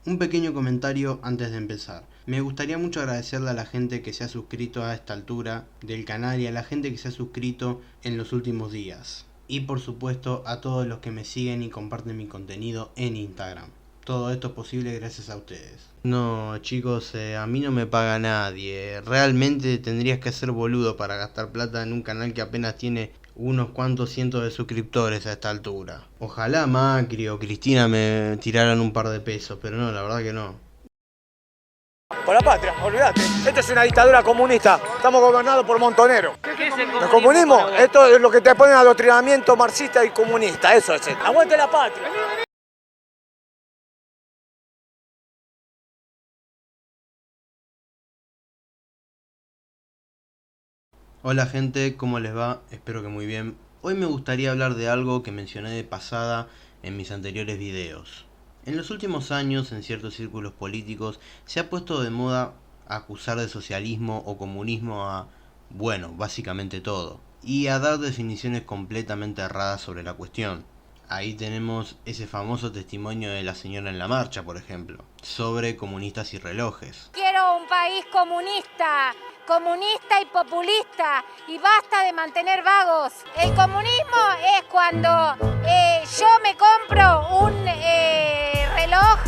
Un pequeño comentario antes de empezar. Me gustaría mucho agradecerle a la gente que se ha suscrito a esta altura del canal y a la gente que se ha suscrito en los últimos días. Y por supuesto a todos los que me siguen y comparten mi contenido en Instagram. Todo esto es posible gracias a ustedes. No, chicos, a mí no me paga nadie. Realmente tendrías que ser boludo para gastar plata en un canal que apenas tiene unos cuantos cientos de suscriptores a esta altura. Ojalá Macri o Cristina me tiraran un par de pesos, pero no, la verdad que no. Por la patria, olvídate. Esto es una dictadura comunista. Estamos gobernados por montoneros. ¿Qué es el comunismo? ¿El comunismo? Esto es lo que te ponen adoctrinamiento marxista y comunista. Eso es. ¡Aguante la patria! Hola gente, ¿cómo les va? Espero que muy bien. Hoy me gustaría hablar de algo que mencioné de pasada en mis anteriores videos. En los últimos años, en ciertos círculos políticos, se ha puesto de moda acusar de socialismo o comunismo a, bueno, básicamente todo, y a dar definiciones completamente erradas sobre la cuestión. Ahí tenemos ese famoso testimonio de la señora en la marcha, por ejemplo, sobre comunistas y relojes. Quiero un país comunista y populista, y basta de mantener vagos. El comunismo es cuando yo me compro un reloj,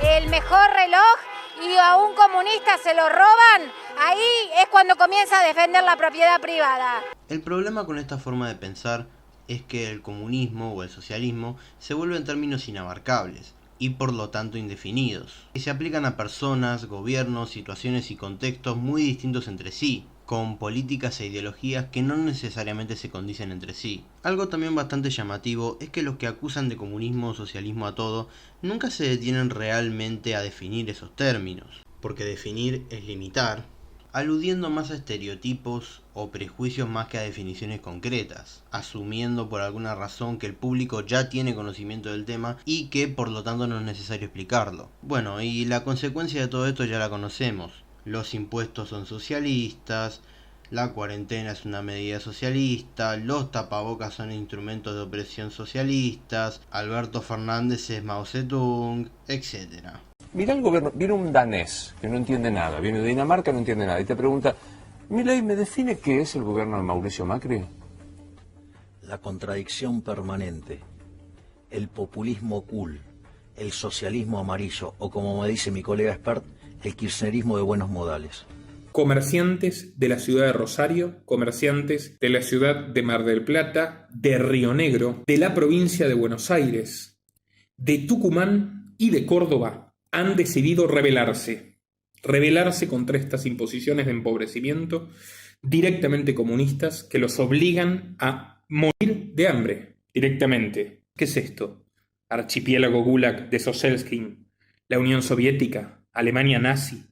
el mejor reloj, y a un comunista se lo roban. Ahí es cuando comienza a defender la propiedad privada. El problema con esta forma de pensar es que el comunismo o el socialismo se vuelven términos inabarcables y por lo tanto indefinidos, que se aplican a personas, gobiernos, situaciones y contextos muy distintos entre sí, con políticas e ideologías que no necesariamente se condicen entre sí. Algo también bastante llamativo es que los que acusan de comunismo o socialismo a todo nunca se detienen realmente a definir esos términos, porque definir es limitar, aludiendo más a estereotipos o prejuicios más que a definiciones concretas, asumiendo por alguna razón que el público ya tiene conocimiento del tema y que por lo tanto no es necesario explicarlo. Bueno, y la consecuencia de todo esto ya la conocemos. Los impuestos son socialistas, la cuarentena es una medida socialista, los tapabocas son instrumentos de opresión socialistas, Alberto Fernández es Mao Zedong, etc. Mira el gobierno, viene un danés que no entiende nada, viene de Dinamarca, no entiende nada, y te pregunta, Milei, ¿me define qué es el gobierno de Mauricio Macri? La contradicción permanente, el populismo cool, el socialismo amarillo, o como me dice mi colega expert, el kirchnerismo de buenos modales. Comerciantes de la ciudad de Rosario, comerciantes de la ciudad de Mar del Plata, de Río Negro, de la provincia de Buenos Aires, de Tucumán y de Córdoba han decidido rebelarse contra estas imposiciones de empobrecimiento directamente comunistas que los obligan a morir de hambre directamente. ¿Qué es esto? Archipiélago Gulag de Soselskin, la Unión Soviética, Alemania nazi.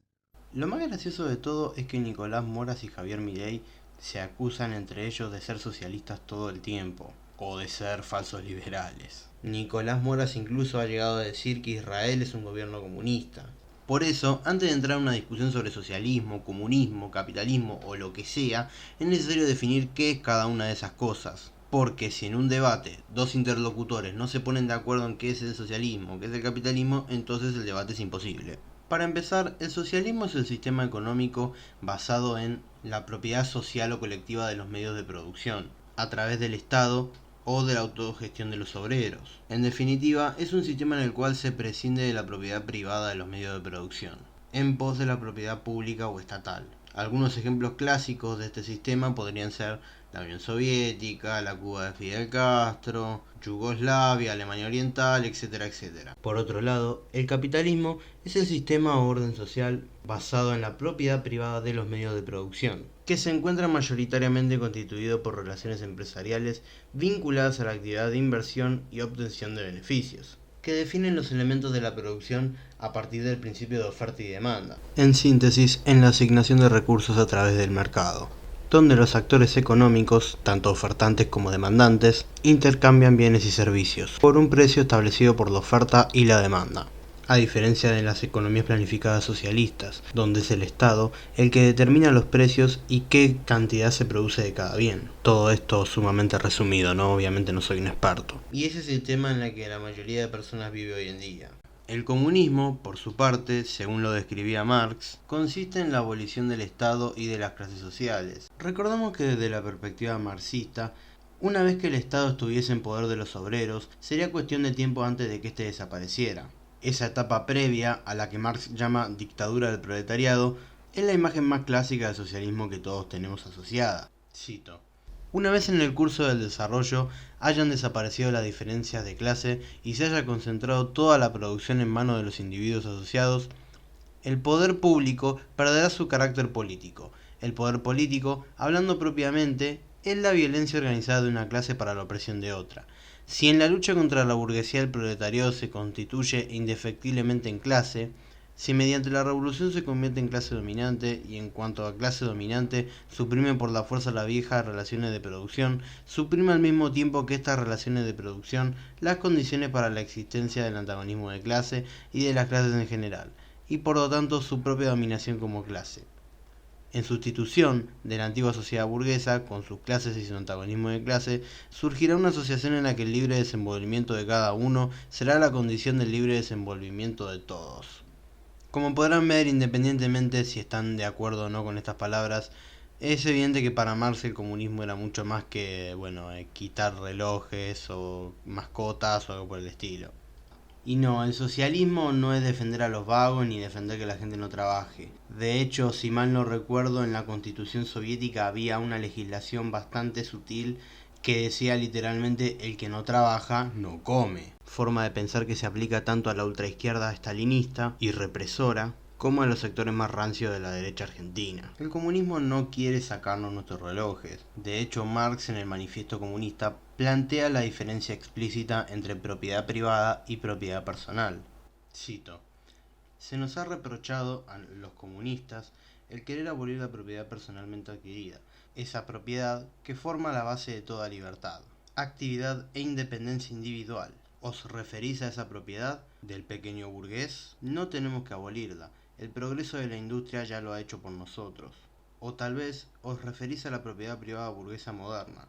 Lo más gracioso de todo es que Nicolás Moras y Javier Milei se acusan entre ellos de ser socialistas todo el tiempo, o de ser falsos liberales. Nicolás Moras incluso ha llegado a decir que Israel es un gobierno comunista. Por eso, antes de entrar en una discusión sobre socialismo, comunismo, capitalismo o lo que sea, es necesario definir qué es cada una de esas cosas. Porque si en un debate dos interlocutores no se ponen de acuerdo en qué es el socialismo, qué es el capitalismo, entonces el debate es imposible. Para empezar, el socialismo es el sistema económico basado en la propiedad social o colectiva de los medios de producción, a través del Estado o de la autogestión de los obreros. En definitiva, es un sistema en el cual se prescinde de la propiedad privada de los medios de producción, en pos de la propiedad pública o estatal. Algunos ejemplos clásicos de este sistema podrían ser la Unión Soviética, la Cuba de Fidel Castro, Yugoslavia, Alemania Oriental, etcétera, etcétera. Por otro lado, el capitalismo es el sistema o orden social basado en la propiedad privada de los medios de producción, que se encuentra mayoritariamente constituido por relaciones empresariales vinculadas a la actividad de inversión y obtención de beneficios, que definen los elementos de la producción a partir del principio de oferta y demanda. En síntesis, en la asignación de recursos a través del mercado, donde los actores económicos, tanto ofertantes como demandantes, intercambian bienes y servicios por un precio establecido por la oferta y la demanda. A diferencia de las economías planificadas socialistas, donde es el Estado el que determina los precios y qué cantidad se produce de cada bien. Todo esto sumamente resumido, ¿no? Obviamente no soy un experto. Y ese es el tema en el que la mayoría de personas vive hoy en día. El comunismo, por su parte, según lo describía Marx, consiste en la abolición del Estado y de las clases sociales. Recordamos que desde la perspectiva marxista, una vez que el Estado estuviese en poder de los obreros, sería cuestión de tiempo antes de que éste desapareciera. Esa etapa previa, a la que Marx llama dictadura del proletariado, es la imagen más clásica del socialismo que todos tenemos asociada. Cito: una vez en el curso del desarrollo hayan desaparecido las diferencias de clase y se haya concentrado toda la producción en manos de los individuos asociados, el poder público perderá su carácter político. El poder político, hablando propiamente, es la violencia organizada de una clase para la opresión de otra. Si en la lucha contra la burguesía el proletariado se constituye indefectiblemente en clase, si mediante la revolución se convierte en clase dominante y en cuanto a clase dominante suprime por la fuerza las viejas relaciones de producción, suprime al mismo tiempo que estas relaciones de producción las condiciones para la existencia del antagonismo de clase y de las clases en general, y por lo tanto su propia dominación como clase. En sustitución de la antigua sociedad burguesa, con sus clases y su antagonismo de clase, surgirá una asociación en la que el libre desenvolvimiento de cada uno será la condición del libre desenvolvimiento de todos. Como podrán ver, independientemente si están de acuerdo o no con estas palabras, es evidente que para Marx el comunismo era mucho más que, quitar relojes o mascotas o algo por el estilo. Y no, el socialismo no es defender a los vagos ni defender que la gente no trabaje. De hecho, si mal no recuerdo, en la Constitución soviética había una legislación bastante sutil que decía literalmente: el que no trabaja no come. Forma de pensar que se aplica tanto a la ultraizquierda stalinista y represora como a los sectores más rancios de la derecha argentina. El comunismo no quiere sacarnos nuestros relojes. De hecho, Marx en el Manifiesto Comunista plantea la diferencia explícita entre propiedad privada y propiedad personal. Cito: se nos ha reprochado a los comunistas el querer abolir la propiedad personalmente adquirida, esa propiedad que forma la base de toda libertad, actividad e independencia individual. ¿Os referís a esa propiedad del pequeño burgués? No tenemos que abolirla. El progreso de la industria ya lo ha hecho por nosotros. O tal vez os referís a la propiedad privada burguesa moderna,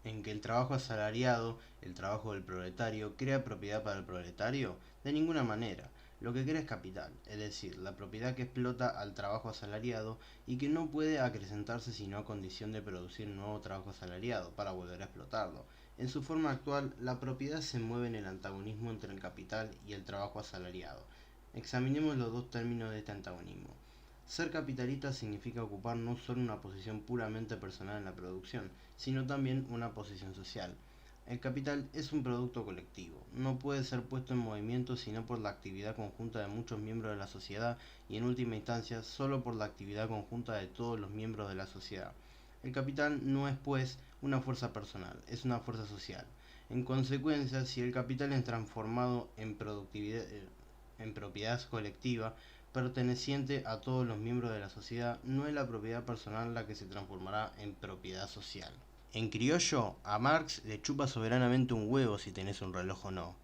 en que el trabajo asalariado, el trabajo del proletario, crea propiedad para el proletario. De ninguna manera. Lo que crea es capital, es decir, la propiedad que explota al trabajo asalariado y que no puede acrecentarse sino a condición de producir nuevo trabajo asalariado para volver a explotarlo. En su forma actual, la propiedad se mueve en el antagonismo entre el capital y el trabajo asalariado. Examinemos los dos términos de este antagonismo. Ser capitalista significa ocupar no solo una posición puramente personal en la producción, sino también una posición social. El capital es un producto colectivo, no puede ser puesto en movimiento sino por la actividad conjunta de muchos miembros de la sociedad y en última instancia solo por la actividad conjunta de todos los miembros de la sociedad. El capital no es pues una fuerza personal, es una fuerza social. En consecuencia, si el capital es transformado en propiedad colectiva, perteneciente a todos los miembros de la sociedad, no es la propiedad personal la que se transformará en propiedad social. En criollo, a Marx le chupa soberanamente un huevo si tenés un reloj o no.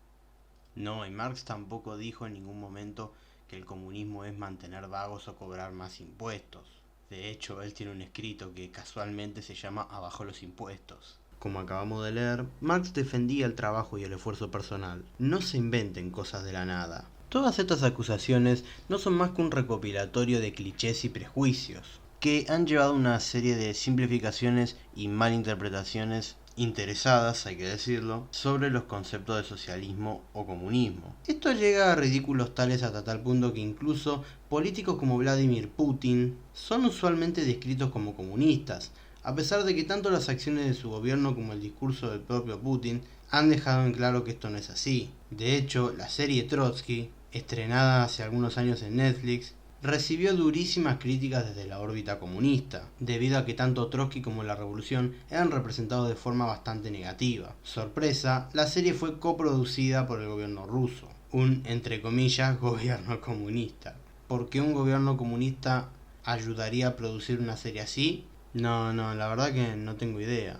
No, y Marx tampoco dijo en ningún momento que el comunismo es mantener vagos o cobrar más impuestos. De hecho, él tiene un escrito que casualmente se llama Abajo los impuestos. Como acabamos de leer, Marx defendía el trabajo y el esfuerzo personal. No se inventen cosas de la nada. Todas estas acusaciones no son más que un recopilatorio de clichés y prejuicios, que han llevado a una serie de simplificaciones y malinterpretaciones interesadas, hay que decirlo, sobre los conceptos de socialismo o comunismo. Esto llega a ridículos tales hasta tal punto que incluso políticos como Vladimir Putin son usualmente descritos como comunistas, a pesar de que tanto las acciones de su gobierno como el discurso del propio Putin han dejado en claro que esto no es así. De hecho, la serie Trotsky, estrenada hace algunos años en Netflix, recibió durísimas críticas desde la órbita comunista, debido a que tanto Trotsky como la revolución eran representados de forma bastante negativa. Sorpresa, la serie fue coproducida por el gobierno ruso, un, entre comillas, gobierno comunista. ¿Por qué un gobierno comunista ayudaría a producir una serie así? No, la verdad que no tengo idea.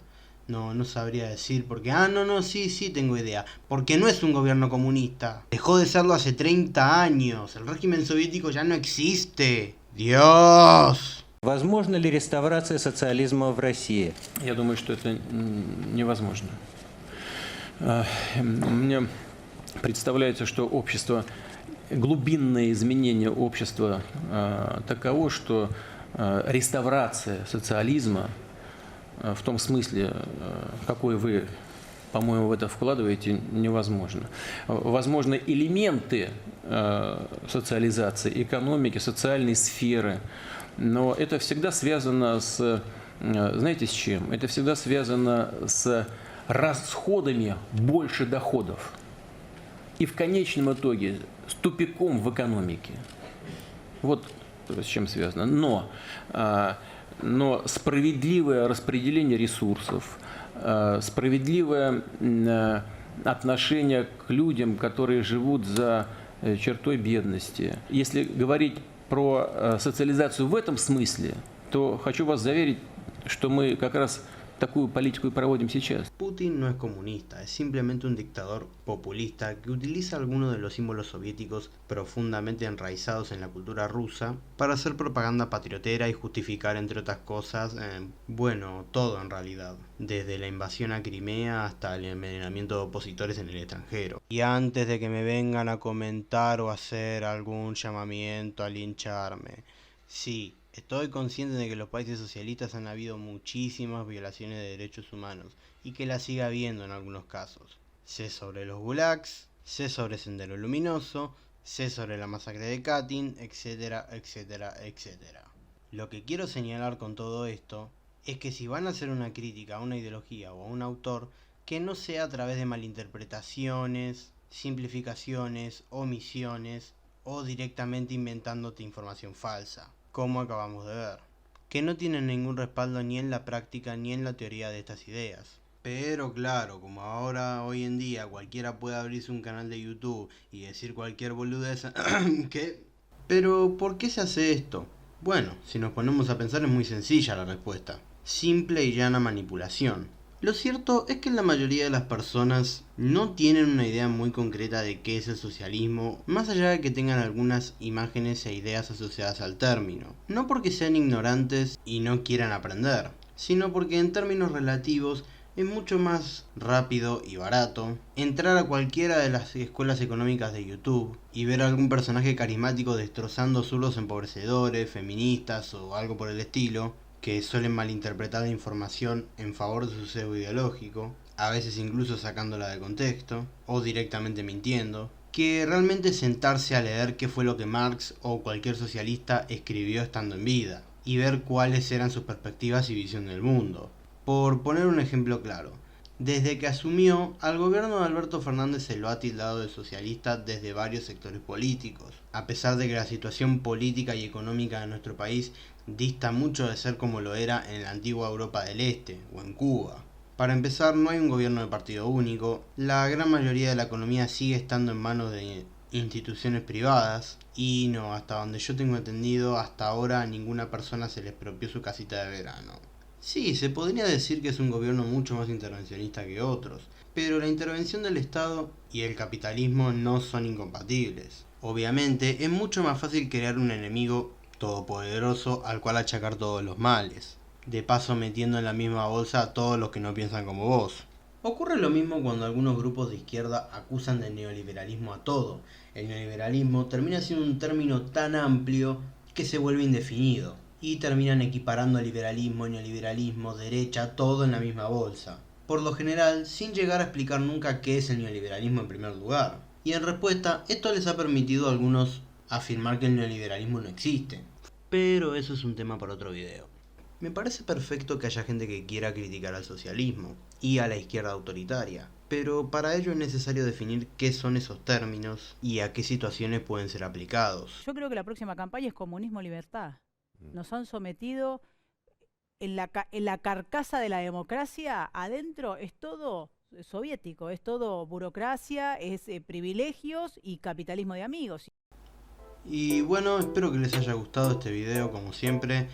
No sabría decir porque... sí tengo idea. Porque no es un gobierno comunista. Dejó de serlo hace 30 años. El régimen soviético ya no existe. ¡Dios! Возможно ли реставрация социализма в России? Я думаю, что это невозможно. Мне представляется, что общество глубинное изменение общества таково, что реставрация социализма в том смысле, какой вы, по-моему, в это вкладываете, невозможно. Возможно, элементы социализации, экономики, социальной сферы, но это всегда связано с, знаете, с чем? Это всегда связано с расходами больше доходов. И в конечном итоге с тупиком в экономике. Вот с чем связано. Но справедливое распределение ресурсов, справедливое отношение к людям, которые живут за чертой бедности. Если говорить про социализацию в этом смысле, то хочу вас заверить, что мы как раз такую политику и проводим сейчас. Putin no es comunista, es simplemente un dictador populista que utiliza algunos de los símbolos soviéticos profundamente enraizados en la cultura rusa para hacer propaganda patriotera y justificar, entre otras cosas, bueno, todo en realidad, desde la invasión a Crimea hasta el envenenamiento de opositores en el extranjero. Y antes de que me vengan a comentar o hacer algún llamamiento a lincharme, sí, estoy consciente de que en los países socialistas han habido muchísimas violaciones de derechos humanos y que las sigue habiendo en algunos casos. Sé sobre los gulags, sé sobre Sendero Luminoso, sé sobre la masacre de Katyn, etcétera, etcétera, etcétera. Lo que quiero señalar con todo esto es que si van a hacer una crítica a una ideología o a un autor, que no sea a través de malinterpretaciones, simplificaciones, omisiones o directamente inventándote información falsa, como acabamos de ver, que no tienen ningún respaldo ni en la práctica ni en la teoría de estas ideas. Pero claro, como ahora, hoy en día, cualquiera puede abrirse un canal de YouTube y decir cualquier boludez, ¿qué? Pero, ¿por qué se hace esto? Bueno, si nos ponemos a pensar es muy sencilla la respuesta. Simple y llana manipulación. Lo cierto es que la mayoría de las personas no tienen una idea muy concreta de qué es el socialismo, más allá de que tengan algunas imágenes e ideas asociadas al término. No porque sean ignorantes y no quieran aprender, sino porque en términos relativos es mucho más rápido y barato entrar a cualquiera de las escuelas económicas de YouTube y ver a algún personaje carismático destrozando zurdos empobrecedores, feministas o algo por el estilo, que suelen malinterpretar la información en favor de su sesgo ideológico, a veces incluso sacándola de contexto, o directamente mintiendo, que realmente sentarse a leer qué fue lo que Marx o cualquier socialista escribió estando en vida, y ver cuáles eran sus perspectivas y visión del mundo. Por poner un ejemplo claro, desde que asumió, al gobierno de Alberto Fernández se lo ha tildado de socialista desde varios sectores políticos, a pesar de que la situación política y económica de nuestro país dista mucho de ser como lo era en la antigua Europa del Este o en Cuba. Para empezar, no hay un gobierno de partido único, la gran mayoría de la economía sigue estando en manos de instituciones privadas y no, hasta donde yo tengo entendido, hasta ahora a ninguna persona se le expropió su casita de verano. Sí, se podría decir que es un gobierno mucho más intervencionista que otros, pero la intervención del Estado y el capitalismo no son incompatibles. Obviamente, es mucho más fácil crear un enemigo todopoderoso al cual achacar todos los males, de paso metiendo en la misma bolsa a todos los que no piensan como vos. Ocurre lo mismo cuando algunos grupos de izquierda acusan de neoliberalismo a todo. El neoliberalismo termina siendo un término tan amplio que se vuelve indefinido, y terminan equiparando liberalismo, neoliberalismo, derecha, todo en la misma bolsa. Por lo general, sin llegar a explicar nunca qué es el neoliberalismo en primer lugar. Y en respuesta, esto les ha permitido a algunos afirmar que el neoliberalismo no existe. Pero eso es un tema para otro video. Me parece perfecto que haya gente que quiera criticar al socialismo y a la izquierda autoritaria, pero para ello es necesario definir qué son esos términos y a qué situaciones pueden ser aplicados. Yo creo que la próxima campaña es comunismo-libertad. Nos han sometido en la carcasa de la democracia, adentro es todo soviético, es todo burocracia, es privilegios y capitalismo de amigos. Y bueno, espero que les haya gustado este video como siempre.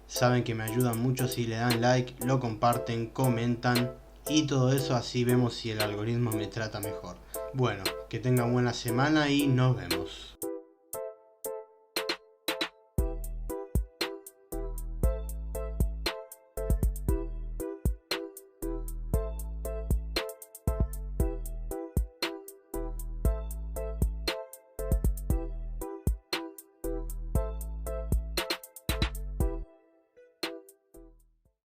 Saben que me ayudan mucho si le dan like, lo comparten, comentan y todo eso, así vemos si el algoritmo me trata mejor. Bueno, que tengan buena semana y nos vemos.